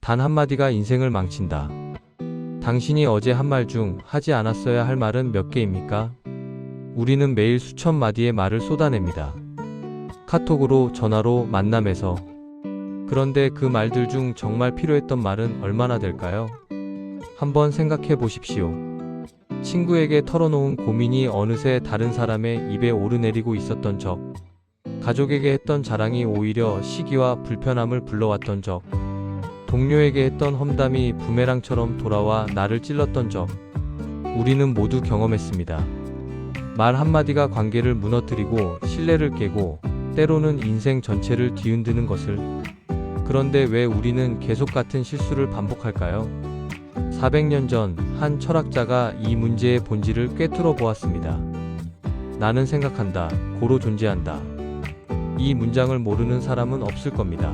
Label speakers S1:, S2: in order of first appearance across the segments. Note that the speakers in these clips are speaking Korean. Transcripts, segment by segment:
S1: 단 한마디가 인생을 망친다. 당신이 어제 한 말 중 하지 않았어야 할 말은 몇 개입니까? 우리는 매일 수천 마디의 말을 쏟아냅니다. 카톡으로, 전화로, 만남에서. 그런데 그 말들 중 정말 필요했던 말은 얼마나 될까요? 한번 생각해 보십시오. 친구에게 털어놓은 고민이 어느새 다른 사람의 입에 오르내리고 있었던 적, 가족에게 했던 자랑이 오히려 시기와 불편함을 불러왔던 적, 동료에게 했던 험담이 부메랑처럼 돌아와 나를 찔렀던 적, 우리는 모두 경험했습니다. 말 한마디가 관계를 무너뜨리고 신뢰를 깨고 때로는 인생 전체를 뒤흔드는 것을. 그런데 왜 우리는 계속 같은 실수를 반복할까요? 400년 전 한 철학자가 이 문제의 본질을 꿰뚫어 보았습니다. 나는 생각한다, 고로 존재한다. 이 문장을 모르는 사람은 없을 겁니다.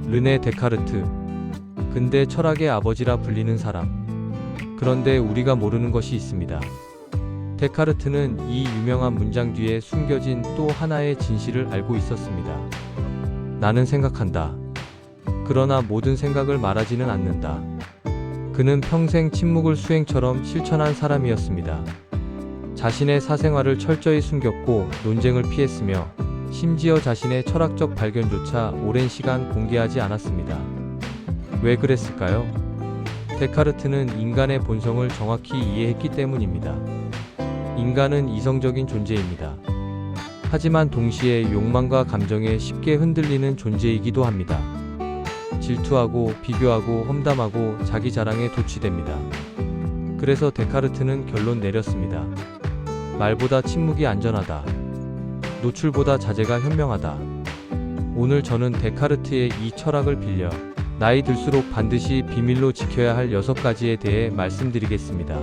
S1: 르네 데카르트. 근대 철학의 아버지라 불리는 사람. 그런데 우리가 모르는 것이 있습니다. 데카르트는 이 유명한 문장 뒤에 숨겨진 또 하나의 진실을 알고 있었습니다. 나는 생각한다. 그러나 모든 생각을 말하지는 않는다. 그는 평생 침묵을 수행처럼 실천한 사람이었습니다. 자신의 사생활을 철저히 숨겼고 논쟁을 피했으며 심지어 자신의 철학적 발견조차 오랜 시간 공개하지 않았습니다. 왜 그랬을까요? 데카르트는 인간의 본성을 정확히 이해했기 때문입니다. 인간은 이성적인 존재입니다. 하지만 동시에 욕망과 감정에 쉽게 흔들리는 존재이기도 합니다. 질투하고 비교하고 험담하고 자기 자랑에 도취됩니다. 그래서 데카르트는 결론 내렸습니다. 말보다 침묵이 안전하다. 노출보다 자제가 현명하다. 오늘 저는 데카르트의 이 철학을 빌려 나이 들수록 반드시 비밀로 지켜야 할 6가지에 대해 말씀드리겠습니다.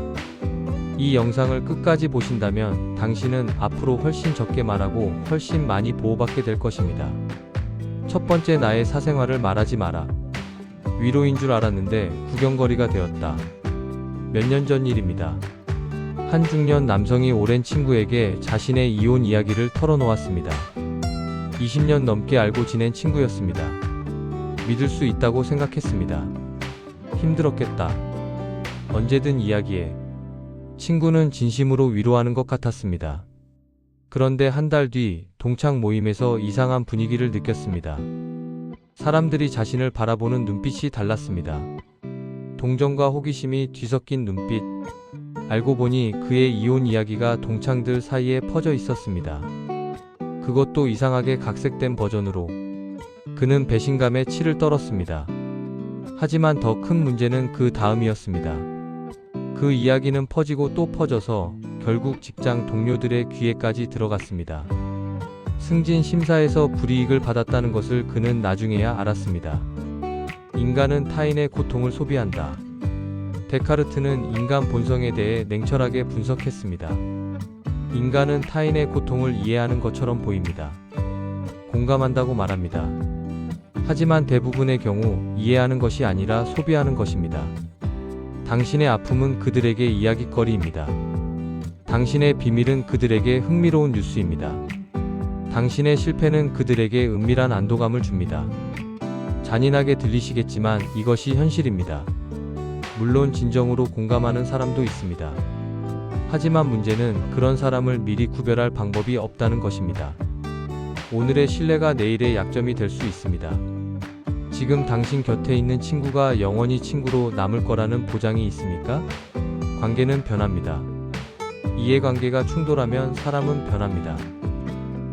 S1: 이 영상을 끝까지 보신다면 당신은 앞으로 훨씬 적게 말하고 훨씬 많이 보호받게 될 것입니다. 첫 번째, 나의 사생활을 말하지 마라. 위로인 줄 알았는데 구경거리가 되었다. 몇 년 전 일입니다. 한 중년 남성이 오랜 친구에게 자신의 이혼 이야기를 털어놓았습니다. 20년 넘게 알고 지낸 친구였습니다. 믿을 수 있다고 생각했습니다. 힘들었겠다. 언제든 이야기해. 친구는 진심으로 위로하는 것 같았습니다. 그런데 한 달 뒤 동창 모임에서 이상한 분위기를 느꼈습니다. 사람들이 자신을 바라보는 눈빛이 달랐습니다. 동정과 호기심이 뒤섞인 눈빛. 알고 보니 그의 이혼 이야기가 동창들 사이에 퍼져 있었습니다. 그것도 이상하게 각색된 버전으로. 그는 배신감에 치를 떨었습니다. 하지만 더 큰 문제는 그 다음이었습니다. 그 이야기는 퍼지고 또 퍼져서 결국 직장 동료들의 귀에까지 들어갔습니다. 승진 심사에서 불이익을 받았다는 것을 그는 나중에야 알았습니다. 인간은 타인의 고통을 소비한다. 데카르트는 인간 본성에 대해 냉철하게 분석했습니다. 인간은 타인의 고통을 이해하는 것처럼 보입니다. 공감한다고 말합니다. 하지만 대부분의 경우 이해하는 것이 아니라 소비하는 것입니다. 당신의 아픔은 그들에게 이야깃거리입니다. 당신의 비밀은 그들에게 흥미로운 뉴스입니다. 당신의 실패는 그들에게 은밀한 안도감을 줍니다. 잔인하게 들리시겠지만 이것이 현실입니다. 물론 진정으로 공감하는 사람도 있습니다. 하지만 문제는 그런 사람을 미리 구별할 방법이 없다는 것입니다. 오늘의 신뢰가 내일의 약점이 될 수 있습니다. 지금 당신 곁에 있는 친구가 영원히 친구로 남을 거라는 보장이 있습니까? 관계는 변합니다. 이해관계가 충돌하면 사람은 변합니다.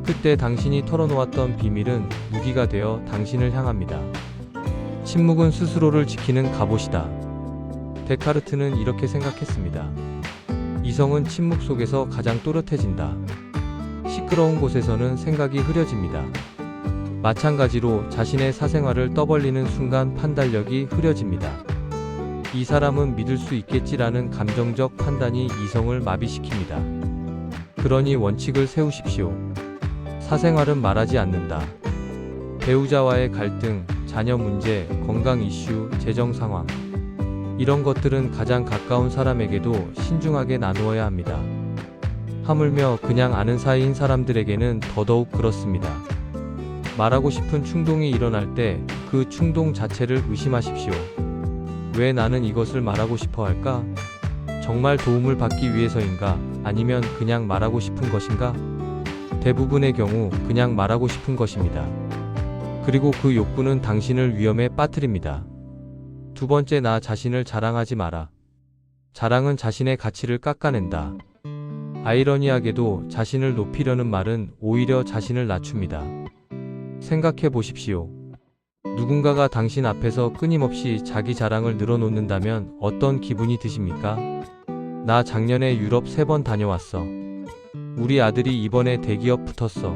S1: 그때 당신이 털어놓았던 비밀은 무기가 되어 당신을 향합니다. 침묵은 스스로를 지키는 갑옷이다. 데카르트는 이렇게 생각했습니다. 이성은 침묵 속에서 가장 또렷해진다. 시끄러운 곳에서는 생각이 흐려집니다. 마찬가지로 자신의 사생활을 떠벌리는 순간 판단력이 흐려집니다. 이 사람은 믿을 수 있겠지라는 감정적 판단이 이성을 마비시킵니다. 그러니 원칙을 세우십시오. 사생활은 말하지 않는다. 배우자와의 갈등, 자녀 문제, 건강 이슈, 재정 상황. 이런 것들은 가장 가까운 사람에게도 신중하게 나누어야 합니다. 하물며 그냥 아는 사이인 사람들에게는 더더욱 그렇습니다. 말하고 싶은 충동이 일어날 때 그 충동 자체를 의심하십시오. 왜 나는 이것을 말하고 싶어 할까? 정말 도움을 받기 위해서인가? 아니면 그냥 말하고 싶은 것인가? 대부분의 경우 그냥 말하고 싶은 것입니다. 그리고 그 욕구는 당신을 위험에 빠뜨립니다. 두 번째, 나 자신을 자랑하지 마라. 자랑은 자신의 가치를 깎아낸다. 아이러니하게도 자신을 높이려는 말은 오히려 자신을 낮춥니다. 생각해 보십시오. 누군가가 당신 앞에서 끊임없이 자기 자랑을 늘어놓는다면 어떤 기분이 드십니까? 나 작년에 유럽 3번 다녀왔어. 우리 아들이 이번에 대기업 붙었어.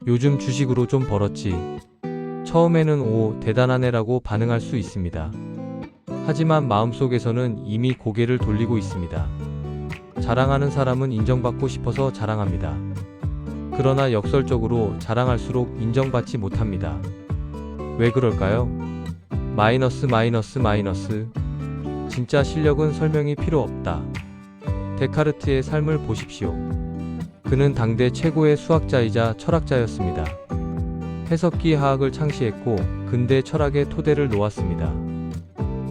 S1: 요즘 주식으로 좀 벌었지. 처음에는 오, 대단하네라고 반응할 수 있습니다. 하지만 마음속에서는 이미 고개를 돌리고 있습니다. 자랑하는 사람은 인정받고 싶어서 자랑합니다. 그러나 역설적으로 자랑할수록 인정받지 못합니다. 왜 그럴까요? 마이너스. 진짜 실력은 설명이 필요 없다. 데카르트의 삶을 보십시오. 그는 당대 최고의 수학자이자 철학자였습니다. 해석기 하학을 창시했고 근대 철학의 토대를 놓았습니다.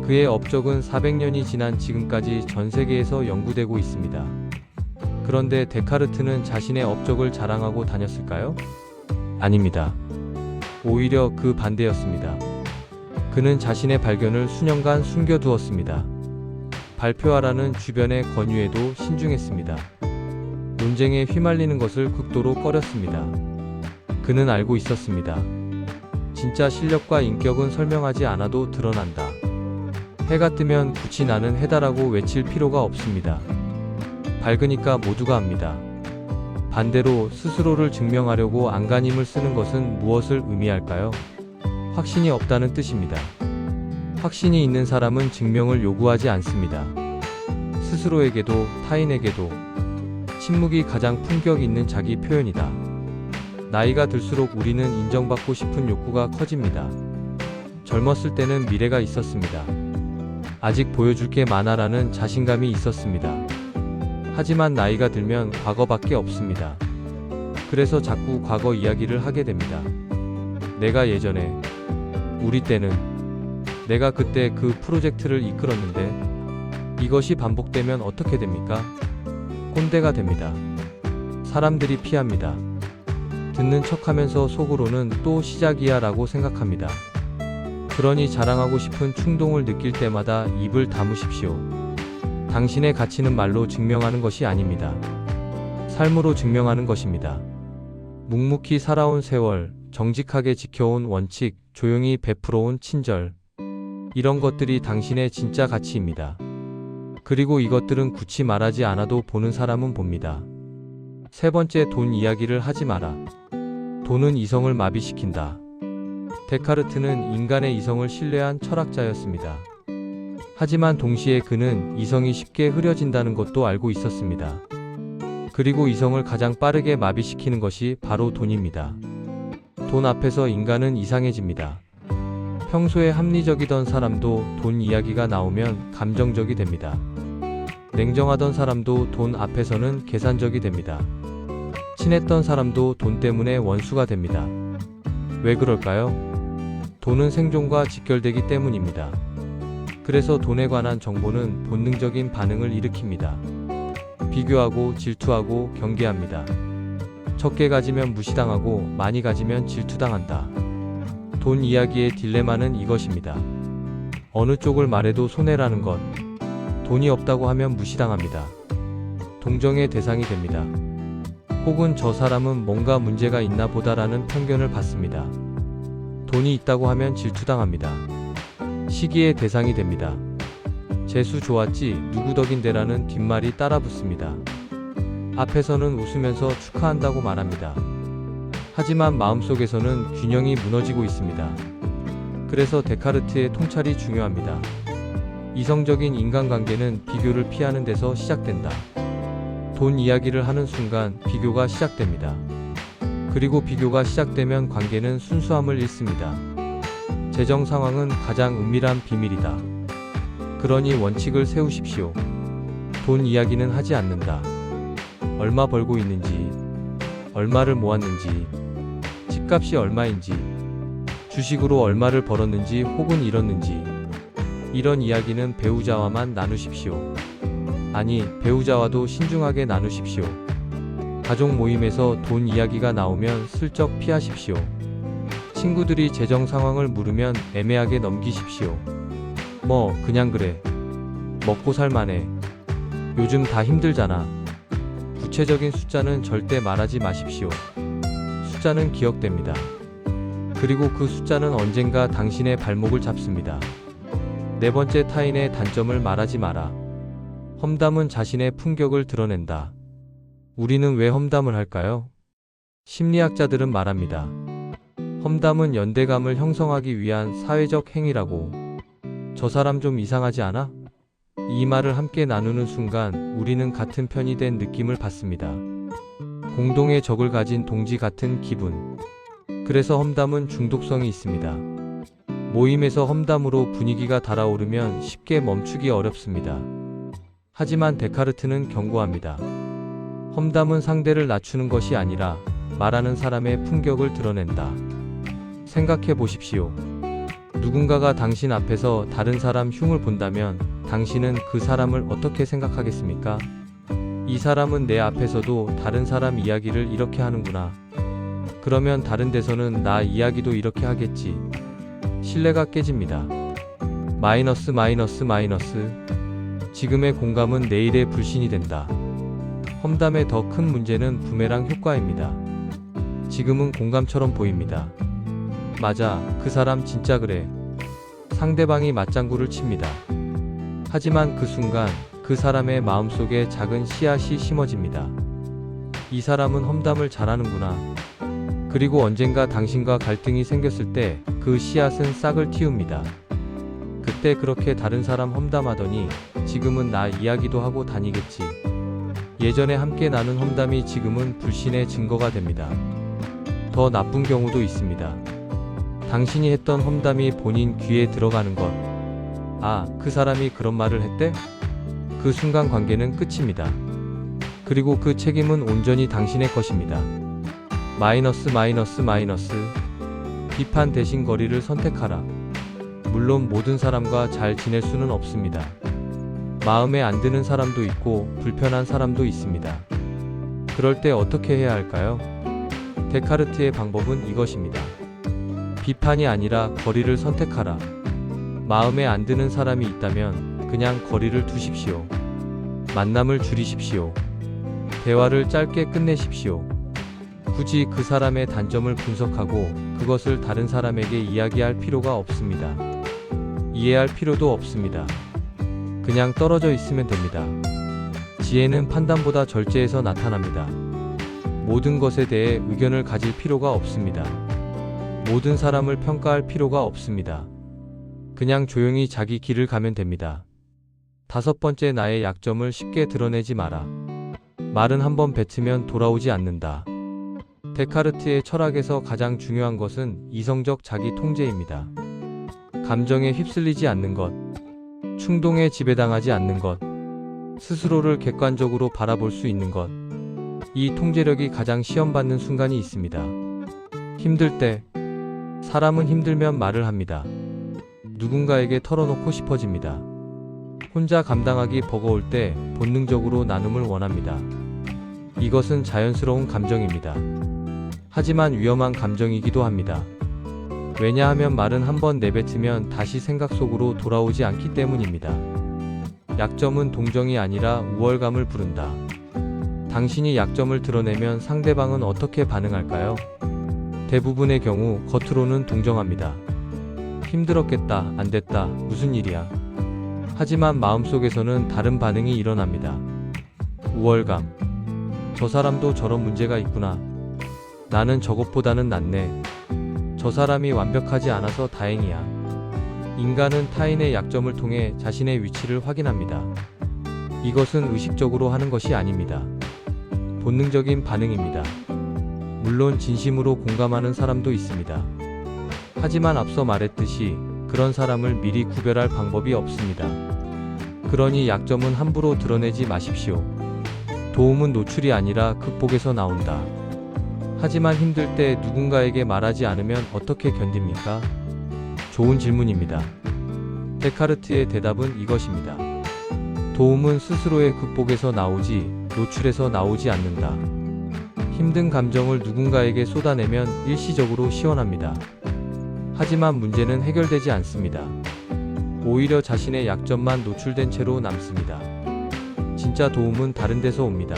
S1: 그의 업적은 400년이 지난 지금까지 전 세계에서 연구되고 있습니다. 그런데 데카르트는 자신의 업적을 자랑하고 다녔을까요? 아닙니다. 오히려 그 반대였습니다. 그는 자신의 발견을 수년간 숨겨두었습니다. 발표하라는 주변의 권유에도 신중했습니다. 논쟁에 휘말리는 것을 극도로 꺼렸습니다. 그는 알고 있었습니다. 진짜 실력과 인격은 설명하지 않아도 드러난다. 해가 뜨면 굳이 나는 해다라고 외칠 필요가 없습니다. 밝으니까 모두가 압니다. 반대로 스스로를 증명하려고 안간힘을 쓰는 것은 무엇을 의미할까요? 확신이 없다는 뜻입니다. 확신이 있는 사람은 증명을 요구하지 않습니다. 스스로에게도 타인에게도 침묵이 가장 품격 있는 자기 표현이다. 나이가 들수록 우리는 인정받고 싶은 욕구가 커집니다. 젊었을 때는 미래가 있었습니다. 아직 보여줄 게 많아라는 자신감이 있었습니다. 하지만 나이가 들면 과거밖에 없습니다. 그래서 자꾸 과거 이야기를 하게 됩니다. 내가 예전에, 우리 때는, 내가 그때 그 프로젝트를 이끌었는데 이것이 반복되면 어떻게 됩니까? 꼰대가 됩니다. 사람들이 피합니다. 듣는 척하면서 속으로는 또 시작이야 라고 생각합니다. 그러니 자랑하고 싶은 충동을 느낄 때마다 입을 다무십시오. 당신의 가치는 말로 증명하는 것이 아닙니다. 삶으로 증명하는 것입니다. 묵묵히 살아온 세월, 정직하게 지켜온 원칙, 조용히 베풀어온 친절. 이런 것들이 당신의 진짜 가치입니다. 그리고 이것들은 굳이 말하지 않아도 보는 사람은 봅니다. 세 번째, 돈 이야기를 하지 마라. 돈은 이성을 마비시킨다. 데카르트는 인간의 이성을 신뢰한 철학자였습니다. 하지만 동시에 그는 이성이 쉽게 흐려진다는 것도 알고 있었습니다. 그리고 이성을 가장 빠르게 마비시키는 것이 바로 돈입니다. 돈 앞에서 인간은 이상해집니다. 평소에 합리적이던 사람도 돈 이야기가 나오면 감정적이 됩니다. 냉정하던 사람도 돈 앞에서는 계산적이 됩니다. 친했던 사람도 돈 때문에 원수가 됩니다. 왜 그럴까요? 돈은 생존과 직결되기 때문입니다. 그래서 돈에 관한 정보는 본능적인 반응을 일으킵니다. 비교하고 질투하고 경계합니다. 적게 가지면 무시당하고 많이 가지면 질투당한다. 돈 이야기의 딜레마는 이것입니다. 어느 쪽을 말해도 손해라는 것. 돈이 없다고 하면 무시당합니다. 동정의 대상이 됩니다. 혹은 저 사람은 뭔가 문제가 있나 보다라는 편견을 받습니다. 돈이 있다고 하면 질투당합니다. 시기의 대상이 됩니다. 재수 좋았지 누구 덕인데라는 뒷말이 따라붙습니다. 앞에서는 웃으면서 축하한다고 말합니다. 하지만 마음속에서는 균형이 무너지고 있습니다. 그래서 데카르트의 통찰이 중요합니다. 이성적인 인간관계는 비교를 피하는 데서 시작된다. 돈 이야기를 하는 순간 비교가 시작됩니다. 그리고 비교가 시작되면 관계는 순수함을 잃습니다. 재정 상황은 가장 은밀한 비밀이다. 그러니 원칙을 세우십시오. 돈 이야기는 하지 않는다. 얼마 벌고 있는지, 얼마를 모았는지, 집값이 얼마인지, 주식으로 얼마를 벌었는지 혹은 잃었는지, 이런 이야기는 배우자와만 나누십시오. 아니, 배우자와도 신중하게 나누십시오. 가족 모임에서 돈 이야기가 나오면 슬쩍 피하십시오. 친구들이 재정 상황을 물으면 애매하게 넘기십시오. 뭐 그냥 그래. 먹고 살만해. 요즘 다 힘들잖아. 구체적인 숫자는 절대 말하지 마십시오. 숫자는 기억됩니다. 그리고 그 숫자는 언젠가 당신의 발목을 잡습니다. 네 번째, 타인의 단점을 말하지 마라. 험담은 자신의 품격을 드러낸다. 우리는 왜 험담을 할까요? 심리학자들은 말합니다. 험담은 연대감을 형성하기 위한 사회적 행위라고. 저 사람 좀 이상하지 않아? 이 말을 함께 나누는 순간 우리는 같은 편이 된 느낌을 받습니다. 공동의 적을 가진 동지 같은 기분. 그래서 험담은 중독성이 있습니다. 모임에서 험담으로 분위기가 달아오르면 쉽게 멈추기 어렵습니다. 하지만 데카르트는 경고합니다. 험담은 상대를 낮추는 것이 아니라 말하는 사람의 품격을 드러낸다. 생각해 보십시오. 누군가가 당신 앞에서 다른 사람 흉을 본다면 당신은 그 사람을 어떻게 생각하겠습니까? 이 사람은 내 앞에서도 다른 사람 이야기를 이렇게 하는구나. 그러면 다른 데서는 나 이야기도 이렇게 하겠지. 신뢰가 깨집니다. 마이너스. 지금의 공감은 내일의 불신이 된다. 험담의 더 큰 문제는 부메랑 효과입니다. 지금은 공감처럼 보입니다. 맞아, 그 사람 진짜 그래. 상대방이 맞장구를 칩니다. 하지만 그 순간 그 사람의 마음속에 작은 씨앗이 심어집니다. 이 사람은 험담을 잘하는구나. 그리고 언젠가 당신과 갈등이 생겼을 때 그 씨앗은 싹을 틔웁니다. 그때 그렇게 다른 사람 험담하더니 지금은 나 이야기도 하고 다니겠지. 예전에 함께 나눈 험담이 지금은 불신의 증거가 됩니다. 더 나쁜 경우도 있습니다. 당신이 했던 험담이 본인 귀에 들어가는 것. 아, 그 사람이 그런 말을 했대? 그 순간 관계는 끝입니다. 그리고 그 책임은 온전히 당신의 것입니다. 마이너스. 비판 대신 거리를 선택하라. 물론 모든 사람과 잘 지낼 수는 없습니다. 마음에 안 드는 사람도 있고 불편한 사람도 있습니다. 그럴 때 어떻게 해야 할까요? 데카르트의 방법은 이것입니다. 비판이 아니라 거리를 선택하라. 마음에 안 드는 사람이 있다면 그냥 거리를 두십시오. 만남을 줄이십시오. 대화를 짧게 끝내십시오. 굳이 그 사람의 단점을 분석하고 그것을 다른 사람에게 이야기할 필요가 없습니다. 이해할 필요도 없습니다. 그냥 떨어져 있으면 됩니다. 지혜는 판단보다 절제해서 나타납니다. 모든 것에 대해 의견을 가질 필요가 없습니다. 모든 사람을 평가할 필요가 없습니다. 그냥 조용히 자기 길을 가면 됩니다. 다섯 번째, 나의 약점을 쉽게 드러내지 마라. 말은 한번 뱉으면 돌아오지 않는다. 데카르트의 철학에서 가장 중요한 것은 이성적 자기 통제입니다. 감정에 휩쓸리지 않는 것, 충동에 지배당하지 않는 것, 스스로를 객관적으로 바라볼 수 있는 것. 이 통제력이 가장 시험받는 순간이 있습니다. 힘들 때, 사람은 힘들면 말을 합니다. 누군가에게 털어놓고 싶어집니다. 혼자 감당하기 버거울 때 본능적으로 나눔을 원합니다. 이것은 자연스러운 감정입니다. 하지만 위험한 감정이기도 합니다. 왜냐하면 말은 한번 내뱉으면 다시 생각 속으로 돌아오지 않기 때문입니다. 약점은 동정이 아니라 우월감을 부른다. 당신이 약점을 드러내면 상대방은 어떻게 반응할까요? 대부분의 경우 겉으로는 동정합니다. 힘들었겠다, 안 됐다, 무슨 일이야. 하지만 마음속에서는 다른 반응이 일어납니다. 우월감. 저 사람도 저런 문제가 있구나. 나는 저것보다는 낫네. 저 사람이 완벽하지 않아서 다행이야. 인간은 타인의 약점을 통해 자신의 위치를 확인합니다. 이것은 의식적으로 하는 것이 아닙니다. 본능적인 반응입니다. 물론 진심으로 공감하는 사람도 있습니다. 하지만 앞서 말했듯이 그런 사람을 미리 구별할 방법이 없습니다. 그러니 약점은 함부로 드러내지 마십시오. 도움은 노출이 아니라 극복에서 나온다. 하지만 힘들 때 누군가에게 말하지 않으면 어떻게 견딥니까? 좋은 질문입니다. 데카르트의 대답은 이것입니다. 도움은 스스로의 극복에서 나오지 노출에서 나오지 않는다. 힘든 감정을 누군가에게 쏟아내면 일시적으로 시원합니다. 하지만 문제는 해결되지 않습니다. 오히려 자신의 약점만 노출된 채로 남습니다. 진짜 도움은 다른 데서 옵니다.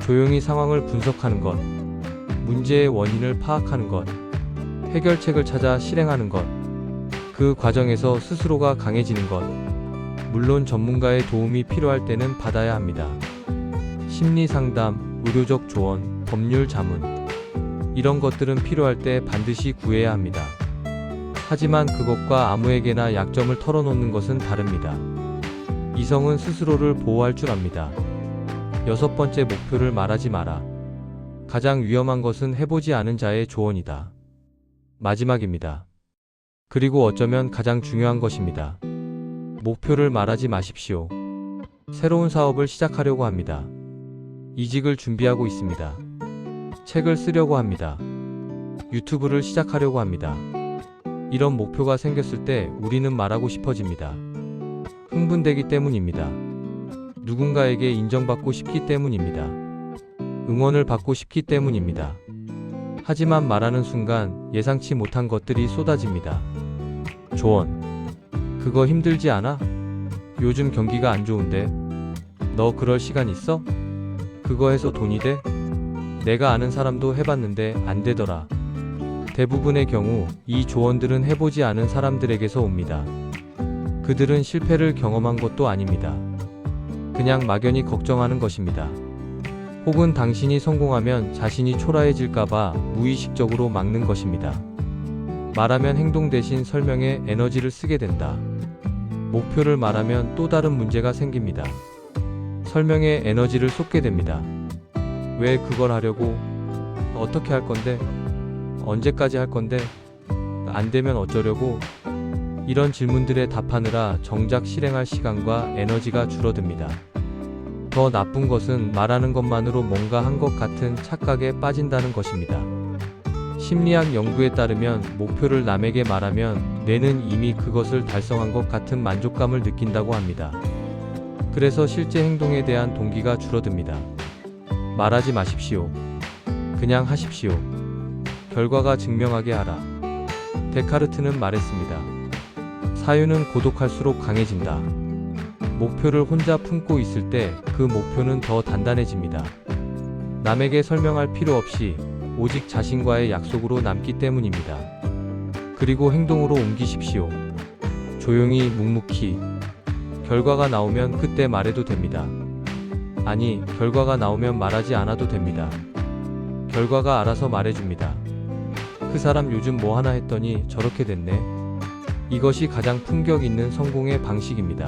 S1: 조용히 상황을 분석하는 것, 문제의 원인을 파악하는 것, 해결책을 찾아 실행하는 것, 그 과정에서 스스로가 강해지는 것, 물론 전문가의 도움이 필요할 때는 받아야 합니다. 심리 상담, 의료적 조언, 법률 자문, 이런 것들은 필요할 때 반드시 구해야 합니다. 하지만 그것과 아무에게나 약점을 털어놓는 것은 다릅니다. 이성은 스스로를 보호할 줄 압니다. 6번째, 목표를 말하지 마라. 가장 위험한 것은 해보지 않은 자의 조언이다. 마지막입니다. 그리고 어쩌면 가장 중요한 것입니다. 목표를 말하지 마십시오. 새로운 사업을 시작하려고 합니다. 이직을 준비하고 있습니다. 책을 쓰려고 합니다. 유튜브를 시작하려고 합니다. 이런 목표가 생겼을 때 우리는 말하고 싶어집니다. 흥분되기 때문입니다. 누군가에게 인정받고 싶기 때문입니다. 응원을 받고 싶기 때문입니다. 하지만 말하는 순간 예상치 못한 것들이 쏟아집니다. 조언. 그거 힘들지 않아? 요즘 경기가 안 좋은데. 너 그럴 시간 있어? 그거 해서 돈이 돼? 내가 아는 사람도 해봤는데 안 되더라. 대부분의 경우 이 조언들은 해보지 않은 사람들에게서 옵니다. 그들은 실패를 경험한 것도 아닙니다. 그냥 막연히 걱정하는 것입니다. 혹은 당신이 성공하면 자신이 초라해질까봐 무의식적으로 막는 것입니다. 말하면 행동 대신 설명에 에너지를 쓰게 된다. 목표를 말하면 또 다른 문제가 생깁니다. 설명에 에너지를 쏟게 됩니다. 왜 그걸 하려고? 어떻게 할 건데? 언제까지 할 건데? 안 되면 어쩌려고? 이런 질문들에 답하느라 정작 실행할 시간과 에너지가 줄어듭니다. 더 나쁜 것은 말하는 것만으로 뭔가 한 것 같은 착각에 빠진다는 것입니다. 심리학 연구에 따르면 목표를 남에게 말하면 뇌는 이미 그것을 달성한 것 같은 만족감을 느낀다고 합니다. 그래서 실제 행동에 대한 동기가 줄어듭니다. 말하지 마십시오. 그냥 하십시오. 결과가 증명하게 하라. 데카르트는 말했습니다. 사유는 고독할수록 강해진다. 목표를 혼자 품고 있을 때 그 목표는 더 단단해집니다. 남에게 설명할 필요 없이 오직 자신과의 약속으로 남기 때문입니다. 그리고 행동으로 옮기십시오. 조용히 묵묵히. 결과가 나오면 그때 말해도 됩니다. 아니, 결과가 나오면 말하지 않아도 됩니다. 결과가 알아서 말해줍니다. 그 사람 요즘 뭐 하나 했더니 저렇게 됐네. 이것이 가장 품격 있는 성공의 방식입니다.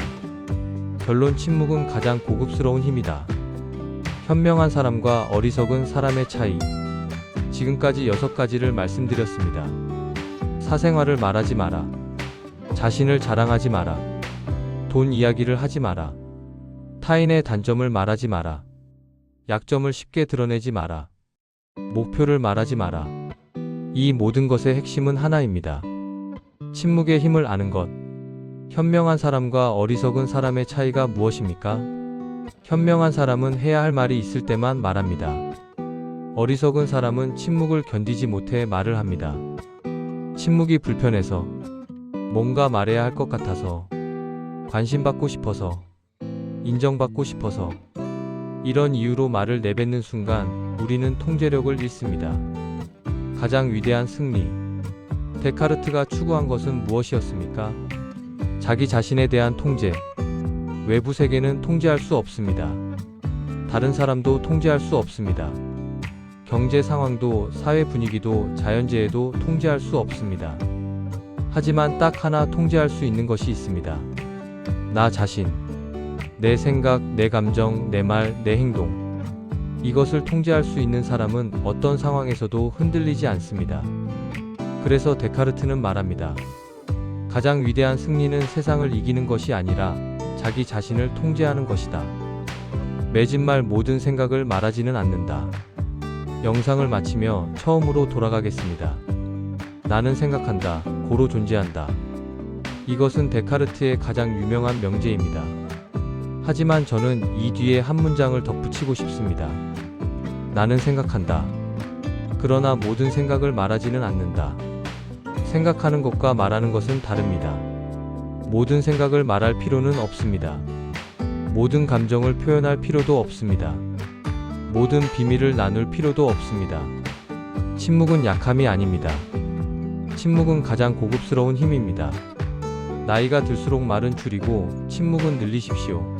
S1: 결론, 침묵은 가장 고급스러운 힘이다. 현명한 사람과 어리석은 사람의 차이. 지금까지 6가지를 말씀드렸습니다. 사생활을 말하지 마라. 자신을 자랑하지 마라. 돈 이야기를 하지 마라. 타인의 단점을 말하지 마라. 약점을 쉽게 드러내지 마라. 목표를 말하지 마라. 이 모든 것의 핵심은 하나입니다. 침묵의 힘을 아는 것. 현명한 사람과 어리석은 사람의 차이가 무엇입니까? 현명한 사람은 해야 할 말이 있을 때만 말합니다. 어리석은 사람은 침묵을 견디지 못해 말을 합니다. 침묵이 불편해서, 뭔가 말해야 할 것 같아서, 관심받고 싶어서, 인정받고 싶어서, 이런 이유로 말을 내뱉는 순간 우리는 통제력을 잃습니다. 가장 위대한 승리. 데카르트가 추구한 것은 무엇이었습니까? 자기 자신에 대한 통제. 외부 세계는 통제할 수 없습니다. 다른 사람도 통제할 수 없습니다. 경제 상황도 사회 분위기도 자연재해도 통제할 수 없습니다. 하지만 딱 하나 통제할 수 있는 것이 있습니다. 나 자신. 내 생각, 내 감정, 내 말, 내 행동. 이것을 통제할 수 있는 사람은 어떤 상황에서도 흔들리지 않습니다. 그래서 데카르트는 말합니다. 가장 위대한 승리는 세상을 이기는 것이 아니라 자기 자신을 통제하는 것이다. 맺은 말 모든 생각을 말하지는 않는다. 영상을 마치며 처음으로 돌아가겠습니다. 나는 생각한다. 고로 존재한다. 이것은 데카르트의 가장 유명한 명제입니다. 하지만 저는 이 뒤에 한 문장을 덧붙이고 싶습니다. 나는 생각한다. 그러나 모든 생각을 말하지는 않는다. 생각하는 것과 말하는 것은 다릅니다. 모든 생각을 말할 필요는 없습니다. 모든 감정을 표현할 필요도 없습니다. 모든 비밀을 나눌 필요도 없습니다. 침묵은 약함이 아닙니다. 침묵은 가장 고급스러운 힘입니다. 나이가 들수록 말은 줄이고 침묵은 늘리십시오.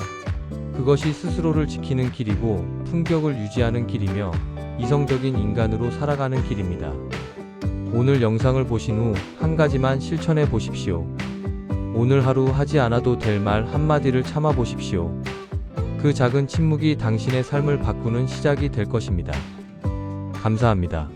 S1: 그것이 스스로를 지키는 길이고 품격을 유지하는 길이며 이성적인 인간으로 살아가는 길입니다. 오늘 영상을 보신 후 한 가지만 실천해 보십시오. 오늘 하루 하지 않아도 될 말 한마디를 참아 보십시오. 그 작은 침묵이 당신의 삶을 바꾸는 시작이 될 것입니다. 감사합니다.